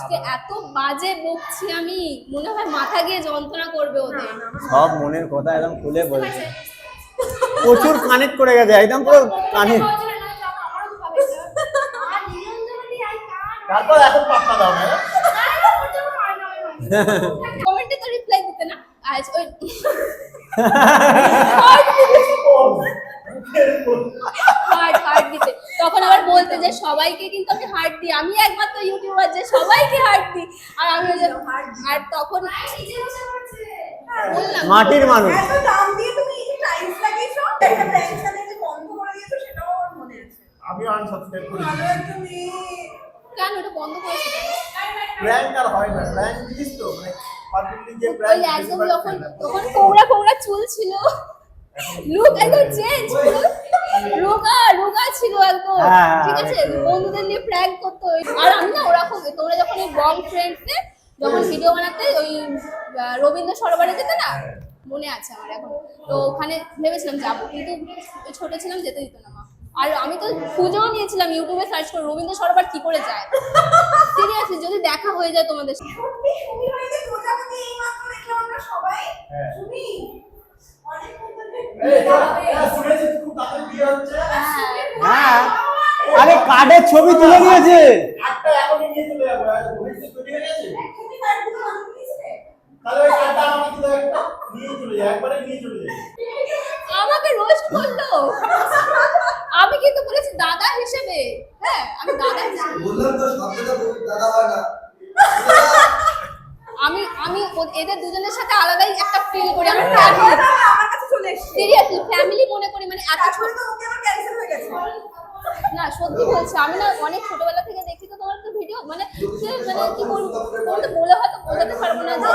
আজকে এত বাজে বকছি আমি, মনে হয় মাথা গিয়ে যন্ত্রণা করবে ওদের। সব মনের কথা একদম খুলে বলছে, প্রচুর কানেক্ট করে গেছে একদম পুরো কানেক্ট। তারপর এখন পাত্তা দাও না। কমেন্টে তো রিপ্লাই দিতে না, আজ ওই হার্ট দিতে, তখন আবার বলতে যে সবাইকে কিন্তু আমি হার্ট দিই, আমি একমাত্র ইউটিউবার যে সবাইকে হার্ট দিই, আর আমি আর তখন বললাম মাটির মানুষ। এত দাম দিয়ে তুমি এই যে টাইলস লাগিয়েছো, একটা ব্র্যান্ড সাথে যে বন্ধ করে দিয়েছো, সেটাও আমার মনে আছে। আমি আনসাবস্ক্রাইব করি। ভালো একটা মেয়ে। কেন ওটা বন্ধ করেছে? প্র্যাঙ্ক আর হয় না, প্র্যাঙ্ক জিনিস তো মানে পাবলিকলি যে ওই প্র্যাঙ্ক একদম যখন তখন কোমড়া কোমড়া চুল ছিল, লুক একদম চেঞ্জ পুরো, রোগা ছিল একদম, হ্যাঁ, ঠিক আছে, বন্ধুদের নিয়ে প্র্যাঙ্ক করতো। আর আমি না ওরকম, তোমরা যখন এই বং ফ্রেন্ডসে যখন ভিডিও বানাতে ওই রবীন্দ্র সরোবরে যেতে না, মনে আছে আমার এখন, তো ওখানে ভেবেছিলাম যাবো, কিন্তু ছোট ছিলাম, যেতে দিত না মা। আর আমি তো খুঁজেও নিয়েছিলাম ইউটিউবে সার্চ করে রবীন্দ্র সরোবর কি করে যায়, সিরিয়াসলি যদি দেখা হয়ে যায় তোমাদের সাথে। সত্যি সুমি হয়েছে প্রজাপতি, এই মাত্র দেখলাম আমরা সবাই। সুমি অনেক সুন্দর শুনেছি খুব তাড়াতাড়ি বিয়ে হচ্ছে। হ্যাঁ, আরে কার্ডের ছবি তুলে নিয়েছে। একটা এখন নিয়ে চলে যাবো, ভবিষ্যৎ তৈরি হয়ে গেছে। একদমই তার কোনো মানুষ নিয়েছে। তাহলে ওই কার্ডটা আমাকে দিলে একটা নিয়ে চলে যায়, একবারে নিয়ে চলে যায়। আমাকে রোস্ট করলো, আমি কিন্তু বলেছি দাদা হিসেবে, হ্যাঁ আমি দাদা হিসেবে, বললাম তো শব্দটা দাদা হয় না। আমি আমি এদের দুজনের সাথে আলাদাই একটা ফিল করি, আমি আমার কাছে চলে এসেছে। সিরিয়াসলি ফ্যামিলি মনে করি, মানে এত ছোট। তারপরে তো ওকে আমার ক্যান্সেল হয়ে গেছে। না সত্যি বলছি, আমি না অনেক ছোটবেলা থেকে দেখি তো তোমার তো ভিডিও, মানে মানে কি বলবো, তোমাকে বলে হয়তো বোঝাতে পারবো না যে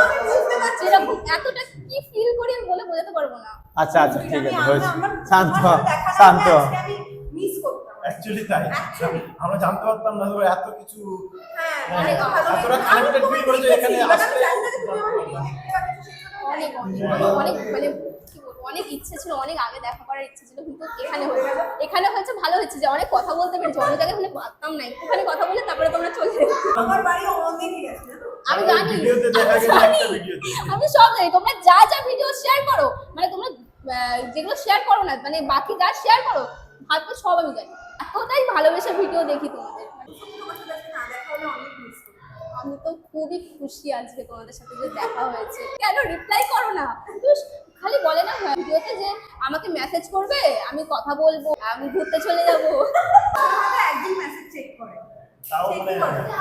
এরকম এতটা কি ফিল করি আমি বলে বোঝাতে পারবো না। আচ্ছা আচ্ছা ঠিক আছে, হয়েছে, আমার শান্ত তোমার সাথে দেখা না শান্ত। হলে আজকে আমি মিস করতাম। অ্যাকচুয়ালি তাই, আমরা জানতে পারতাম না তো এত কিছু। হ্যাঁ, অনেক ভালো এতটা আমি কানেক্টেড তোমায় ফিল করেছে এখানে দেখেছি, but আমি আসলে। জানি না যে তুমি আমার ভিডিও দেখতে পাচ্ছো, সেটা অনেক অনেক মানে কি বলবো, অনেক ইচ্ছে ছিল, অনেক আগে দেখা করার ইচ্ছে ছিল, কিন্তু এখানে হয়েছে ভালো হয়েছে যে অনেক কথা বলতে পেরেছি, অনেক জায়গায় হলে পারতাম না, একটুখানি কথা বলে তারপরে তোমরা চলে যেতে। আমার বাড়ি অনেকই গেছে না। আমি জানি, ভিডিওতে দেখা আমি গেছে জানি, একটা ভিডিওতে। আমি সব জানি, তোমরা যা যা ভিডিও শেয়ার করো, মানে তোমরা যেগুলো শেয়ার করো না, মানে বাকি যা শেয়ার করো ভাবতে সব আমি জানি, এতটাই ভালোবেসে ভিডিও দেখি তোমাদের। তোমার সাথে আজকে না দেখা হলে অনেক মিস করি। আমি তো খুবই খুশি আজকে তোমাদের সাথে যে দেখা হয়েছে। কেন রিপ্লাই করো না, তুমি খালি বলে না ভিডিওতে যে আমাকে মেসেজ করবে, আমি কথা বলবো, আমি ঘুরতে চলে যাবো। আমাকে একদিন মেসেজ চেক করে। তাও চেক মানে করে।